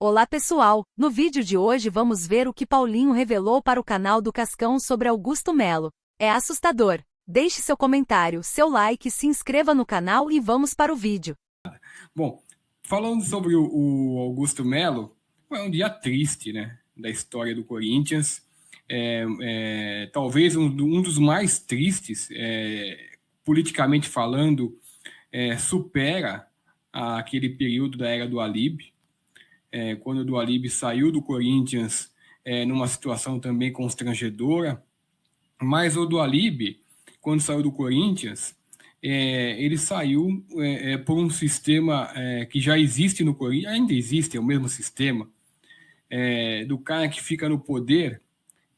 Olá pessoal, no vídeo de hoje vamos ver o que Paulinho revelou para o canal do Cascão sobre Augusto Melo. É assustador. Deixe seu comentário, seu like, se inscreva no canal e vamos para o vídeo. Bom, falando sobre o Augusto Melo, é um dia triste, né, da história do Corinthians. Talvez um dos mais tristes, politicamente falando, supera aquele período da era do Alib, quando o Dualib saiu do Corinthians numa situação também constrangedora, mas o Dualib, quando saiu do Corinthians, ele saiu por um sistema que já existe no Corinthians, ainda existe, é o mesmo sistema, do cara que fica no poder,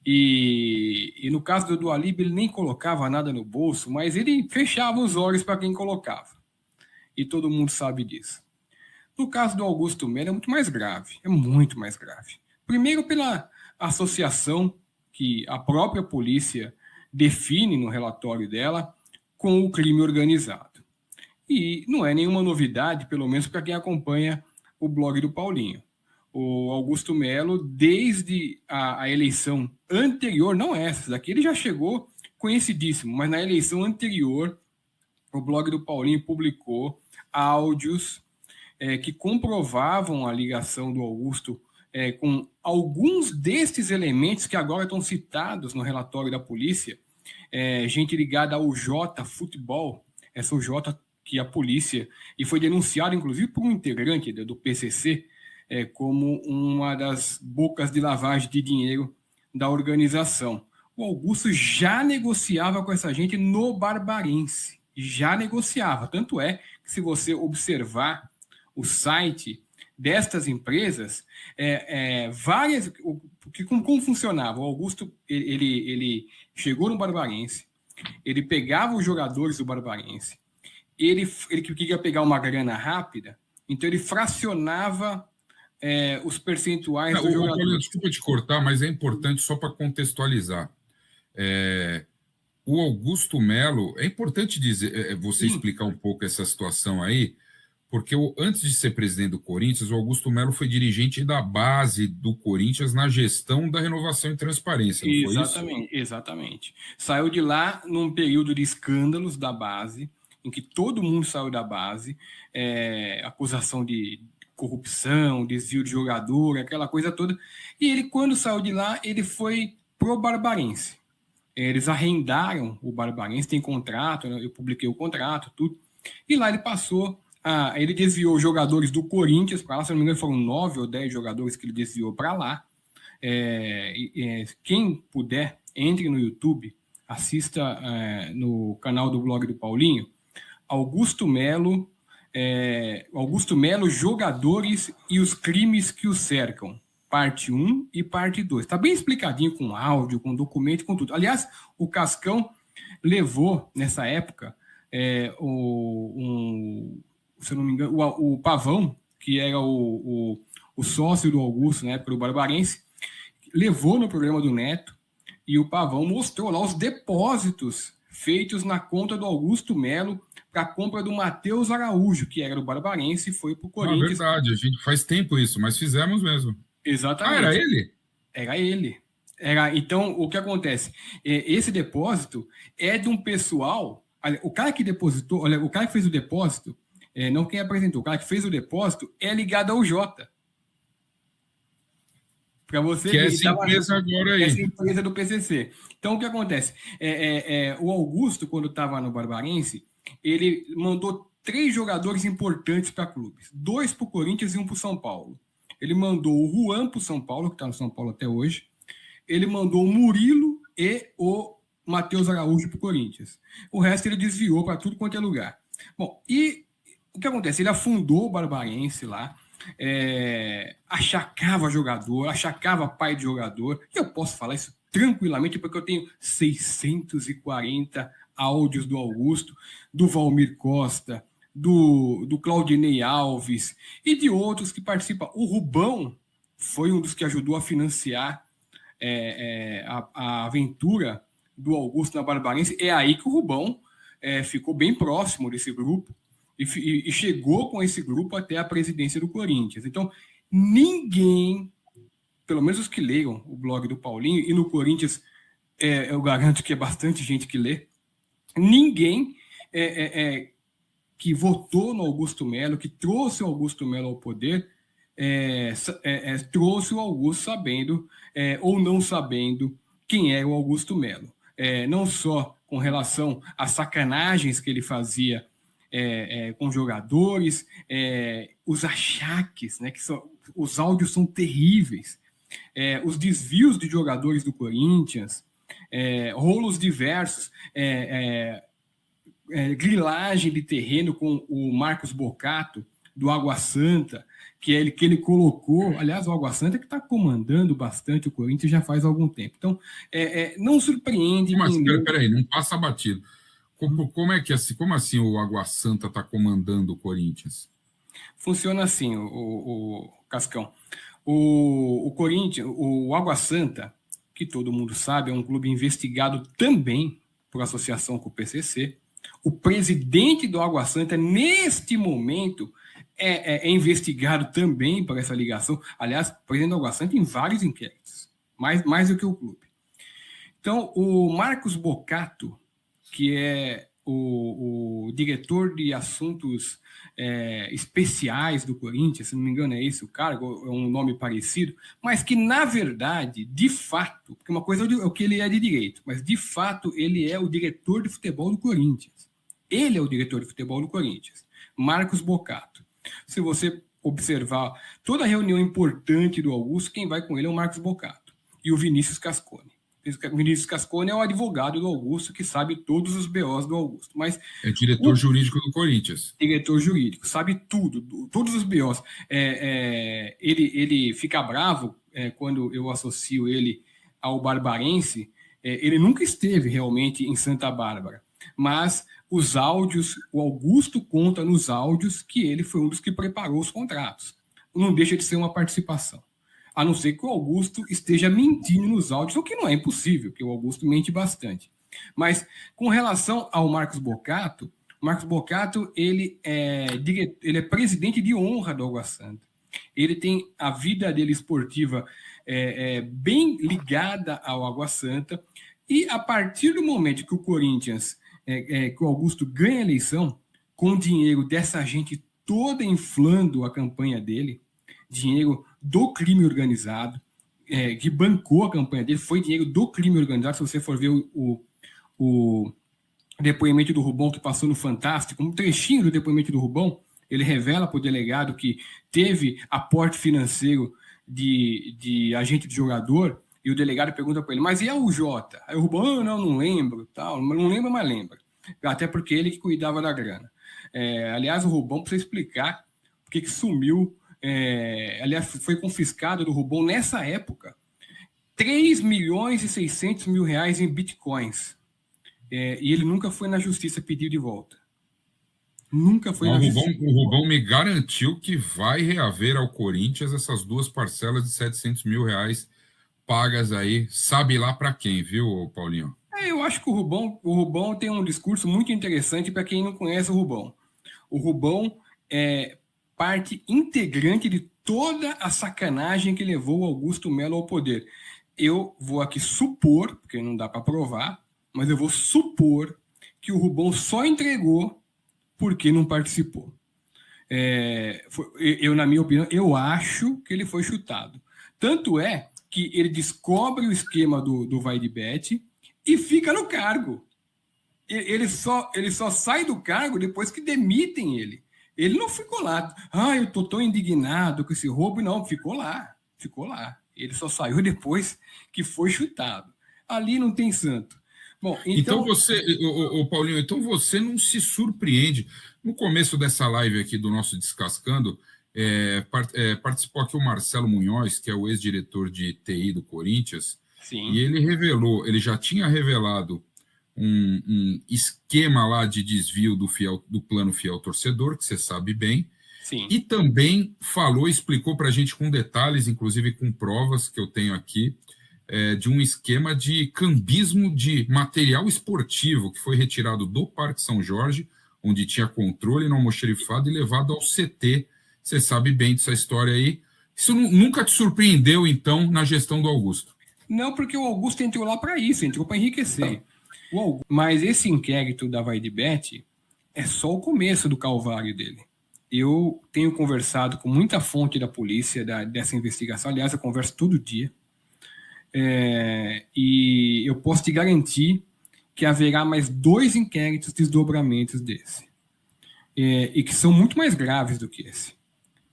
e no caso do Dualib, ele nem colocava nada no bolso, mas ele fechava os olhos para quem colocava, e todo mundo sabe disso. No caso do Augusto Melo é muito mais grave, é muito mais grave. Primeiro pela associação que a própria polícia define no relatório dela com o crime organizado. E não é nenhuma novidade, pelo menos para quem acompanha o blog do Paulinho. O Augusto Melo, desde a eleição anterior, não essa, daqui ele já chegou conhecidíssimo, mas na eleição anterior, o blog do Paulinho publicou áudios que comprovavam a ligação do Augusto com alguns destes elementos que agora estão citados no relatório da polícia, gente ligada ao J Futebol, essa o J que a polícia, e foi denunciado inclusive por um integrante do PCC, como uma das bocas de lavagem de dinheiro da organização. O Augusto já negociava com essa gente no Barbarense, já negociava, tanto é que se você observar o site destas empresas, várias, como funcionava? O Augusto, ele chegou no Barbarense, ele pegava os jogadores do Barbarense, ele queria pegar uma grana rápida, então ele fracionava os percentuais dos jogadores. Desculpa te cortar, mas é importante só para contextualizar. O Augusto Melo, é importante dizer, você explicar um pouco essa situação aí, porque antes de ser presidente do Corinthians, o Augusto Melo foi dirigente da base do Corinthians na gestão da renovação e transparência, não foi isso? Exatamente. Saiu de lá num período de escândalos da base, em que todo mundo saiu da base, acusação de corrupção, desvio de jogador, aquela coisa toda. E ele, quando saiu de lá, ele foi pro Barbarense. Eles arrendaram o Barbarense, tem contrato, né? Eu publiquei o contrato, tudo. E lá ele passou... ele desviou jogadores do Corinthians para lá, se não me engano foram 9 ou 10 jogadores que ele desviou para lá. Quem puder, entre no YouTube, assista no canal do blog do Paulinho, Augusto Melo, jogadores e os crimes que o cercam, parte 1 e parte 2. Está bem explicadinho com áudio, com documento, com tudo. Aliás, o Cascão levou, nessa época, se eu não me engano, o Pavão, que era o sócio do Augusto, na época do Barbarense, levou no programa do Neto, e o Pavão mostrou lá os depósitos feitos na conta do Augusto Melo para a compra do Matheus Araújo, que era do Barbarense, e foi para o Corinthians. Verdade, a gente faz tempo isso, mas fizemos mesmo. Exatamente. Era ele? Era ele. Então, o que acontece? Esse depósito é de um pessoal... O cara que depositou, o cara que fez o depósito, não quem apresentou, o cara que fez o depósito é ligado ao Jota. Para você ver. Essa empresa agora aí. Essa empresa do PCC. Então, o que acontece? O Augusto, quando estava no Barbarense, ele mandou 3 jogadores importantes para clubes. 2 para o Corinthians e 1 para o São Paulo. Ele mandou o Juan para o São Paulo, que está no São Paulo até hoje. Ele mandou o Murilo e o Matheus Araújo para o Corinthians. O resto ele desviou para tudo quanto é lugar. Bom, e o que acontece? Ele afundou o Barbarense lá, achacava jogador, achacava pai de jogador. E eu posso falar isso tranquilamente porque eu tenho 640 áudios do Augusto, do Valmir Costa, do Claudinei Alves e de outros que participam. O Rubão foi um dos que ajudou a financiar a aventura do Augusto na Barbarense. É aí que o Rubão ficou bem próximo desse grupo e chegou com esse grupo até a presidência do Corinthians. Então, ninguém, pelo menos os que leiam o blog do Paulinho, e no Corinthians eu garanto que é bastante gente que lê, ninguém que votou no Augusto Melo, que trouxe o Augusto Melo ao poder, trouxe o Augusto sabendo ou não sabendo quem é o Augusto Melo. Não só com relação às sacanagens que ele fazia com jogadores, os achaques, né, os áudios são terríveis, os desvios de jogadores do Corinthians, rolos diversos, grilagem de terreno com o Marcos Boccato, do Água Santa, que ele colocou. Aliás, o Água Santa que está comandando bastante o Corinthians já faz algum tempo. Então, não surpreende. Mas peraí, não passa batido. Como assim o Água Santa está comandando o Corinthians? Funciona assim, o Cascão. O Corinthians, o Água Santa, que todo mundo sabe, é um clube investigado também por associação com o PCC. O presidente do Água Santa, neste momento, é investigado também por essa ligação. Aliás, o presidente do Água Santa em vários inquéritos, mais do que o clube. Então, o Marcos Boccato, que é o diretor de assuntos especiais do Corinthians, se não me engano é esse o cargo, é um nome parecido, mas que, na verdade, de fato, porque uma coisa é o que ele é de direito, mas, de fato, ele é o diretor de futebol do Corinthians. Ele é o diretor de futebol do Corinthians, Marcos Boccato. Se você observar toda a reunião importante do Augusto, quem vai com ele é o Marcos Boccato e o Vinícius Cascone. O Vinícius Cascone é o advogado do Augusto, que sabe todos os BOs do Augusto. Mas é diretor jurídico do Corinthians. Diretor jurídico, sabe tudo, todos os BOs. Ele fica bravo quando eu associo ele ao barbarense. Ele nunca esteve realmente em Santa Bárbara, mas os áudios, o Augusto conta nos áudios que ele foi um dos que preparou os contratos. Não deixa de ser uma participação. A não ser que o Augusto esteja mentindo nos áudios, o que não é impossível, porque o Augusto mente bastante. Mas, com relação ao Marcos Boccato, ele é presidente de honra do Água Santa. Ele tem a vida dele esportiva bem ligada ao Água Santa, e a partir do momento que o Corinthians, que o Augusto ganha a eleição, com o dinheiro dessa gente toda inflando a campanha dele, dinheiro do crime organizado, que bancou a campanha dele, foi dinheiro do crime organizado. Se você for ver o depoimento do Rubão, que passou no Fantástico, um trechinho do depoimento do Rubão, ele revela para o delegado que teve aporte financeiro de agente de jogador, e o delegado pergunta para ele, mas e a UJ? Aí o Rubão, não lembro, tal, não lembra, mas lembra. Até porque ele que cuidava da grana. Aliás, o Rubão precisa explicar porque que sumiu. Aliás, foi confiscado do Rubão, nessa época, 3.600.000 reais em bitcoins. E ele nunca foi na justiça pedir de volta. Nunca foi na justiça. O Rubão me garantiu que vai reaver ao Corinthians essas duas parcelas de 700 mil reais pagas aí, sabe lá para quem, viu, Paulinho? Eu acho que o Rubão tem um discurso muito interessante para quem não conhece o Rubão. O Rubão é parte integrante de toda a sacanagem que levou o Augusto Melo ao poder. Eu vou aqui supor, porque não dá para provar, mas eu vou supor que o Rubão só entregou porque não participou. Na minha opinião, eu acho que ele foi chutado. Tanto é que ele descobre o esquema do Vai de Bet e fica no cargo. Ele só sai do cargo depois que demitem ele. Ele não ficou lá. Eu estou tão indignado com esse roubo. Não, ficou lá. Ele só saiu depois que foi chutado. Ali não tem santo. Bom, então você, Paulinho, então você não se surpreende. No começo dessa live aqui do nosso Descascando, participou aqui o Marcelo Munhoz, que é o ex-diretor de TI do Corinthians. Sim. E ele já tinha revelado um esquema lá de desvio do plano fiel torcedor, que você sabe bem. Sim. E também explicou para a gente com detalhes, inclusive com provas que eu tenho aqui, de um esquema de cambismo de material esportivo que foi retirado do Parque São Jorge, onde tinha controle no almoxerifado, e levado ao CT. Você sabe bem dessa história aí. Isso nunca te surpreendeu, então, na gestão do Augusto? Não, porque o Augusto entrou lá para isso, entrou para enriquecer. Mas esse inquérito da Vaidebet é só o começo do calvário dele. Eu tenho conversado com muita fonte da polícia dessa investigação, aliás, eu converso todo dia, e eu posso te garantir que haverá mais 2 inquéritos desdobramentos desse, e que são muito mais graves do que esse.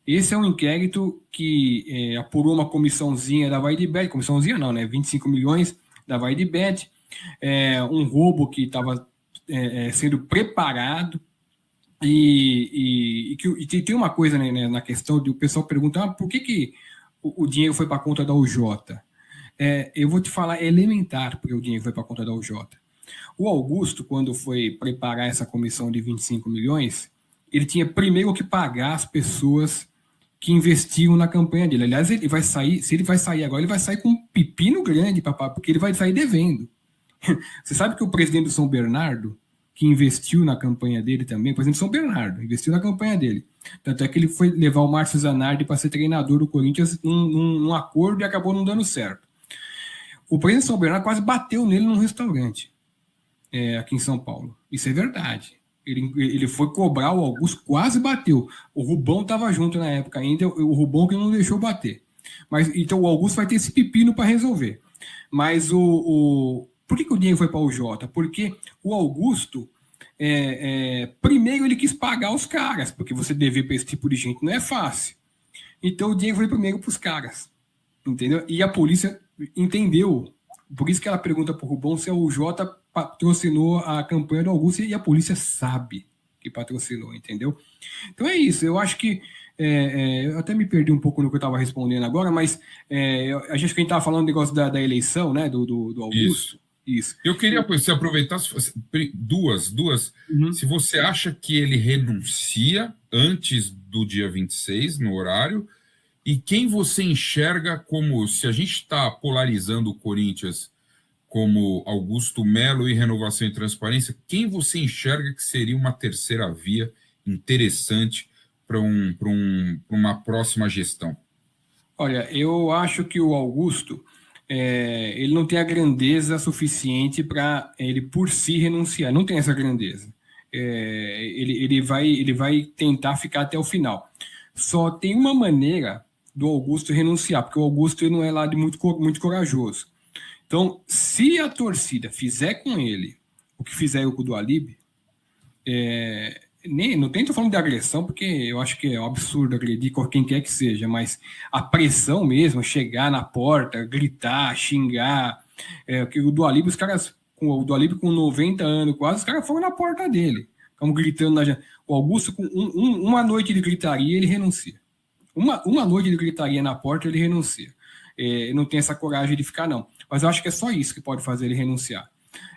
Esse é um inquérito que apurou uma comissãozinha da Vaidebet, comissãozinha não, né? 25 milhões da Vaidebet, um roubo que estava sendo preparado, e tem uma coisa, né, na questão de o pessoal perguntar por que o dinheiro foi para a conta da UJ. Eu vou te falar, é elementar porque o dinheiro foi para a conta da UJ. O Augusto, quando foi preparar essa comissão de 25 milhões, ele tinha primeiro que pagar as pessoas que investiam na campanha dele. Aliás, ele vai sair, se ele vai sair agora, ele vai sair com um pepino grande, papai, porque ele vai sair devendo. Você sabe que o presidente do São Bernardo, que investiu na campanha dele também, o presidente do São Bernardo, investiu na campanha dele. Tanto é que ele foi levar o Márcio Zanardi para ser treinador do Corinthians num acordo e acabou não dando certo. O presidente do São Bernardo quase bateu nele num restaurante aqui em São Paulo. Isso é verdade. Ele foi cobrar o Augusto, quase bateu. O Rubão estava junto na época ainda, o Rubão que não deixou bater. Mas, então o Augusto vai ter esse pepino para resolver. Mas por que o dinheiro foi para o Jota? Porque o Augusto, primeiro ele quis pagar os caras, porque você dever para esse tipo de gente não é fácil. Então o dinheiro foi primeiro para os caras. Entendeu? E a polícia entendeu. Por isso que ela pergunta para o Rubão se o Jota patrocinou a campanha do Augusto, e a polícia sabe que patrocinou, entendeu? Então é isso, eu acho que eu até me perdi um pouco no que eu estava respondendo agora, mas a gente estava falando do negócio da eleição, né, do Augusto. Isso. Eu queria que você aproveitasse duas. Uhum. Se você acha que ele renuncia antes do dia 26, no horário, e quem você enxerga como, se a gente está polarizando o Corinthians como Augusto Melo e Renovação e Transparência, quem você enxerga que seria uma terceira via interessante para uma próxima gestão? Olha, eu acho que o Augusto ele não tem a grandeza suficiente para ele por si renunciar, não tem essa grandeza. Ele vai tentar ficar até o final. Só tem uma maneira do Augusto renunciar, porque o Augusto ele não é lá de muito corajoso. Então, se a torcida fizer com ele o que fizeram com o Dualib, não estou falando de agressão, porque eu acho que é um absurdo agredir quem quer que seja, mas a pressão mesmo, chegar na porta, gritar, xingar, que o Dualib, os caras, o Dualib com 90 anos quase, os caras foram na porta dele, ficam gritando o Augusto, com uma noite de gritaria, ele renuncia. Uma noite de gritaria na porta, ele renuncia. Não tem essa coragem de ficar, não. Mas eu acho que é só isso que pode fazer ele renunciar.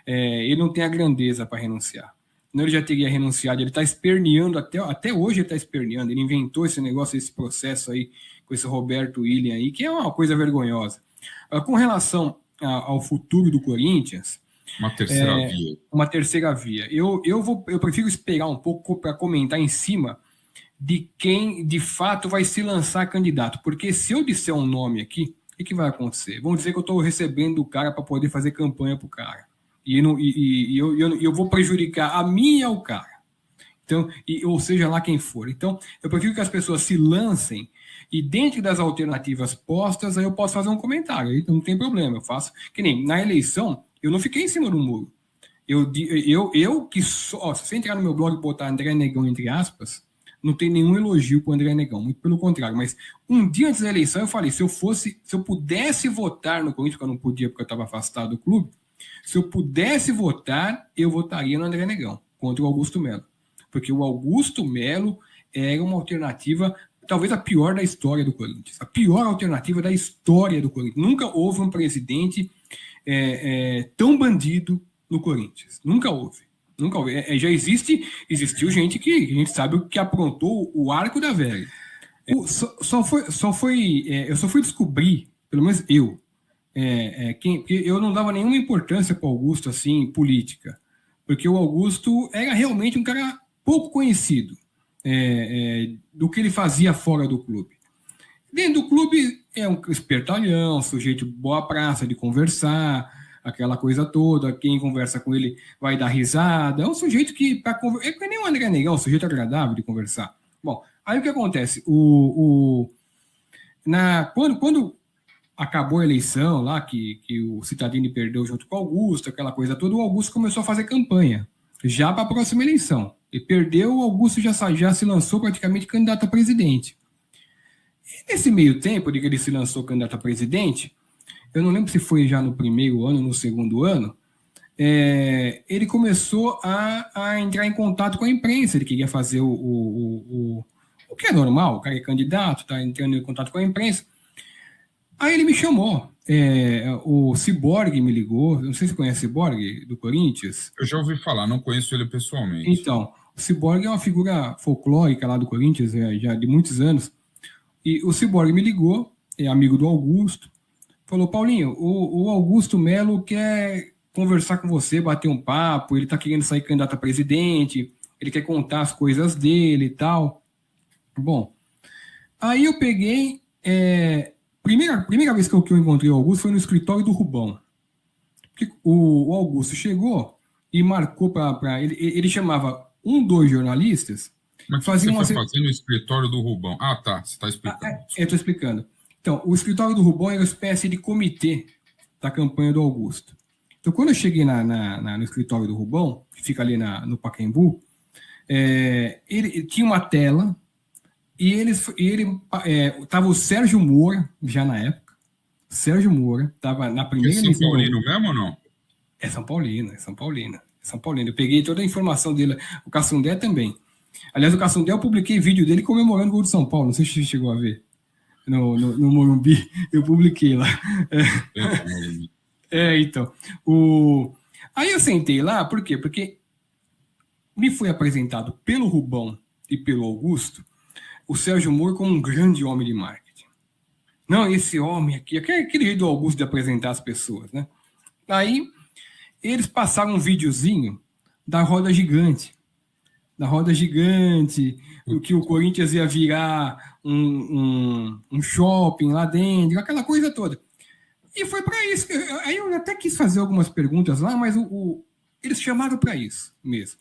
Ele não tem a grandeza para renunciar. Não, ele já teria renunciado. Ele está esperneando, até hoje ele está esperneando. Ele inventou esse negócio, esse processo aí, com esse Roberto William aí, que é uma coisa vergonhosa. Com relação ao futuro do Corinthians... Uma terceira via. Uma terceira via. Eu prefiro esperar um pouco para comentar em cima de quem, de fato, vai se lançar candidato. Porque se eu disser um nome aqui, o que vai acontecer? Vão dizer que eu estou recebendo o cara para poder fazer campanha para o cara. E eu vou prejudicar a mim e ao cara. Então, ou seja lá quem for. Então, eu prefiro que as pessoas se lancem e dentro das alternativas postas, aí eu posso fazer um comentário. Aí não tem problema, eu faço. Que nem na eleição, eu não fiquei em cima do muro. Eu que só... Se você entrar no meu blog e botar André Negão entre aspas, não tem nenhum elogio para o André Negão, muito pelo contrário. Mas um dia antes da eleição eu falei, se eu pudesse votar no Corinthians, porque eu não podia porque eu estava afastado do clube, se eu pudesse votar, eu votaria no André Negão, contra o Augusto Melo. Porque o Augusto Melo era uma alternativa, talvez a pior da história do Corinthians. A pior alternativa da história do Corinthians. Nunca houve um presidente tão bandido no Corinthians. Nunca houve. Nunca houve. Já existiu gente que a gente sabe o que aprontou o arco da velha. Eu só fui descobrir, pelo menos porque eu não dava nenhuma importância para o Augusto, assim, política. Porque o Augusto era realmente um cara pouco conhecido do que ele fazia fora do clube. Dentro do clube é um espertalhão, sujeito boa praça de conversar, aquela coisa toda. Quem conversa com ele vai dar risada. É um sujeito que, é que nem o André Negão, um sujeito agradável de conversar. Bom, aí o que acontece? Quando acabou a eleição lá, que o Cittadini perdeu junto com o Augusto, aquela coisa toda, o Augusto começou a fazer campanha, já para a próxima eleição. Ele perdeu, o Augusto já se lançou praticamente candidato a presidente. E nesse meio tempo de que ele se lançou candidato a presidente, eu não lembro se foi já no primeiro ano, no segundo ano, ele começou a entrar em contato com a imprensa. Ele queria fazer o que é normal, o cara é candidato, está entrando em contato com a imprensa. Aí ele me chamou, o Cyborg me ligou, não sei se você conhece o Cyborg, do Corinthians. Eu já ouvi falar, não conheço ele pessoalmente. Então, o Cyborg é uma figura folclórica lá do Corinthians, já de muitos anos, e o Cyborg me ligou, é amigo do Augusto, falou, Paulinho, o Augusto Melo quer conversar com você, bater um papo, ele está querendo sair candidato a presidente, ele quer contar as coisas dele e tal. Bom, aí eu peguei... Primeira vez que eu encontrei o Augusto foi no escritório do Rubão. Porque o Augusto chegou e marcou para ele chamava dois jornalistas. Mas o que você foi fazer no escritório do Rubão? Ah, tá, você está explicando. Eu estou explicando. Então, o escritório do Rubão era uma espécie de comitê da campanha do Augusto. Então, quando eu cheguei no escritório do Rubão, que fica ali no Pacaembu, ele tinha uma tela. E tava o Sérgio Moura, já na época. Sérgio Moura, estava na primeira eleição. É São Paulino mesmo ou não? É São Paulino, é São Paulino. É São Paulino. Eu peguei toda a informação dele. O Cassundé também. Aliás, o Cassundé, eu publiquei vídeo dele comemorando o gol de São Paulo. Não sei se você chegou a ver. No Morumbi, eu publiquei lá. Então. Aí eu sentei lá, por quê? Porque me foi apresentado pelo Rubão e pelo Augusto o Sérgio Moro como um grande homem de marketing. Não, esse homem aqui, aquele jeito do Augusto de apresentar as pessoas, né? Aí, eles passaram um videozinho da roda gigante. O que o Corinthians ia virar um shopping lá dentro, aquela coisa toda. E foi para isso. Aí eu até quis fazer algumas perguntas lá, mas eles chamaram para isso mesmo.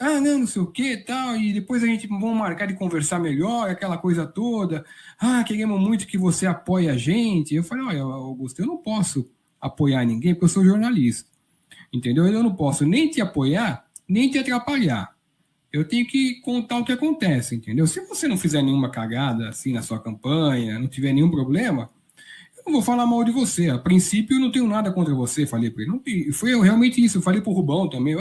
Não sei o que tal, e depois a gente vamos marcar de conversar melhor, aquela coisa toda. Queremos muito que você apoie a gente. Eu falei, olha, Augusto, eu não posso apoiar ninguém porque eu sou jornalista, entendeu? Eu não posso nem te apoiar, nem te atrapalhar. Eu tenho que contar o que acontece, entendeu? Se você não fizer nenhuma cagada assim na sua campanha, não tiver nenhum problema, eu não vou falar mal de você. A princípio, eu não tenho nada contra você, falei para ele. Foi realmente isso, eu falei para o Rubão também,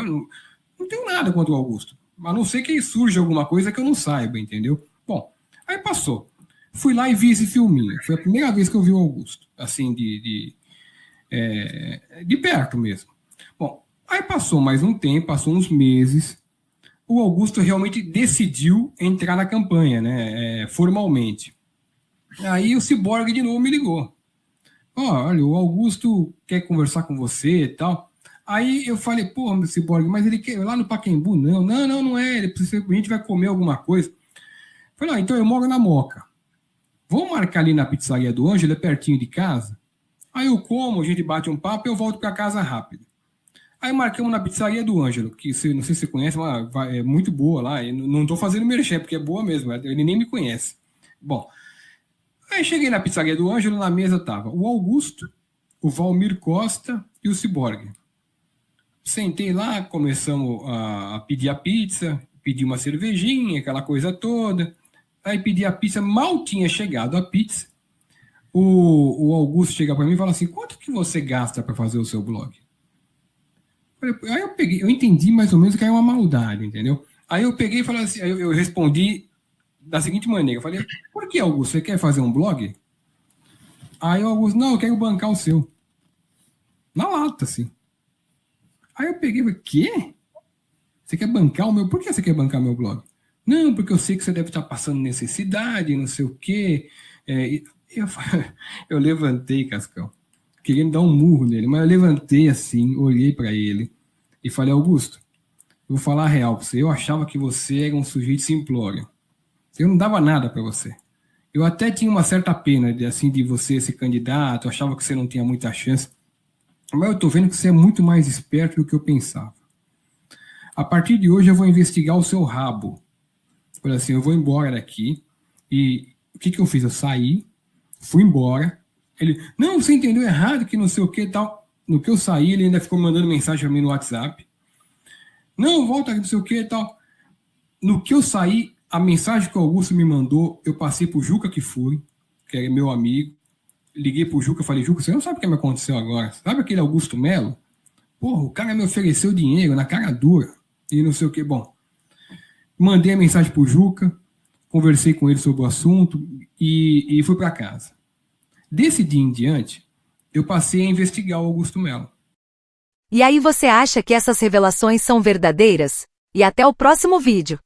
não tenho nada contra o Augusto, a não ser que surja alguma coisa que eu não saiba, entendeu? Bom, aí passou. Fui lá e vi esse filminho. Foi a primeira vez que eu vi o Augusto, assim, de perto mesmo. Bom, aí passou mais um tempo, passou uns meses, o Augusto realmente decidiu entrar na campanha, né, formalmente. Aí o Cyborg de novo me ligou. Olha, o Augusto quer conversar com você e tal. Aí eu falei, meu Cyborg, mas ele quer lá no Pacaembu? Não é. A gente vai comer alguma coisa. Falei, então eu moro na Moca. Vamos marcar ali na pizzaria do Ângelo, é pertinho de casa? Aí eu como, a gente bate um papo e eu volto para casa rápido. Aí marcamos na pizzaria do Ângelo, que não sei se você conhece, mas é muito boa lá. Eu não estou fazendo merchan, porque é boa mesmo, ele nem me conhece. Bom, aí cheguei na pizzaria do Ângelo, na mesa tava o Augusto, o Valmir Costa e o Cyborg. Sentei lá, começamos a pedir a pizza, pedi uma cervejinha, aquela coisa toda. Aí pedi a pizza, mal tinha chegado a pizza. O Augusto chega para mim e fala assim, quanto que você gasta para fazer o seu blog? Aí eu entendi mais ou menos que era uma maldade, entendeu? Aí eu peguei e falei assim, eu respondi da seguinte maneira, eu falei, por que, Augusto, você quer fazer um blog? Aí o Augusto, não, eu quero bancar o seu. Na lata, assim. Aí eu peguei e falei, quê? Você quer bancar o meu... Por que você quer bancar meu blog? Não, porque eu sei que você deve estar passando necessidade, não sei o quê. Eu levantei, Cascão, querendo dar um murro nele, mas eu levantei assim, olhei para ele e falei, Augusto, eu vou falar a real para você. Eu achava que você era um sujeito simplório. Eu não dava nada para você. eu até tinha uma certa pena de você ser candidato, achava que você não tinha muita chance, mas eu estou vendo que você é muito mais esperto do que eu pensava. A partir de hoje eu vou investigar o seu rabo. Falei assim, eu vou embora daqui. E o que eu fiz? Eu saí, fui embora. Ele, não, você entendeu errado, que não sei o que e tal. No que eu saí, ele ainda ficou mandando mensagem para mim no WhatsApp. Não, volta, não sei o que e tal. No que eu saí, a mensagem que o Augusto me mandou, eu passei pro Juca Kfouri, que é meu amigo. Liguei pro Juca, falei, Juca, você não sabe o que me aconteceu agora? Sabe aquele Augusto Melo? Porra, o cara me ofereceu dinheiro na cara dura e não sei o que. Bom, mandei a mensagem pro Juca, conversei com ele sobre o assunto e fui para casa. Desse dia em diante, eu passei a investigar o Augusto Melo. E aí você acha que essas revelações são verdadeiras? E até o próximo vídeo!